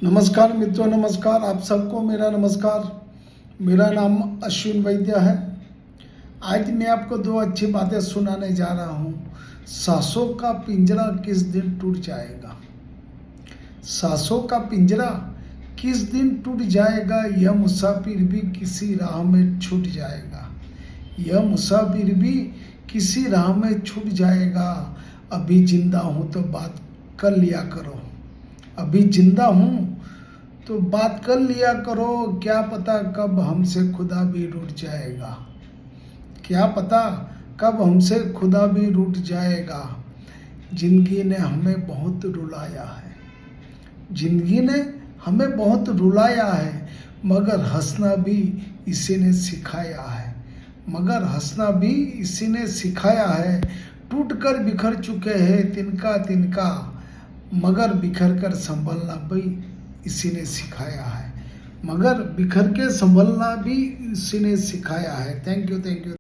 नमस्कार मित्रों, नमस्कार। आप सबको मेरा नमस्कार। मेरा नाम अश्विन वैद्य है। आज मैं आपको दो अच्छी बातें सुनाने जा रहा हूँ। सांसों का पिंजरा किस दिन टूट जाएगा। सांसों का पिंजरा किस दिन टूट जाएगा, यह मुसाफिर भी किसी राह में छूट जाएगा। यह मुसाफिर भी किसी राह में छूट जाएगा। अभी जिंदा हूँ तो बात कर लिया करो। अभी जिंदा हूँ तो बात कर लिया करो। क्या पता कब हमसे खुदा भी रूठ जाएगा। क्या पता कब हमसे खुदा भी रूठ जाएगा। जिंदगी ने हमें बहुत रुलाया है। जिंदगी ने हमें बहुत रुलाया है, मगर हंसना भी इसी ने सिखाया है। मगर हंसना भी इसी ने सिखाया है। टूट कर बिखर चुके हैं तिनका तिनका, मगर बिखर कर संभलना भी इसी ने सिखाया है। मगर बिखर के संभलना भी इसी ने सिखाया है। Thank you, thank you.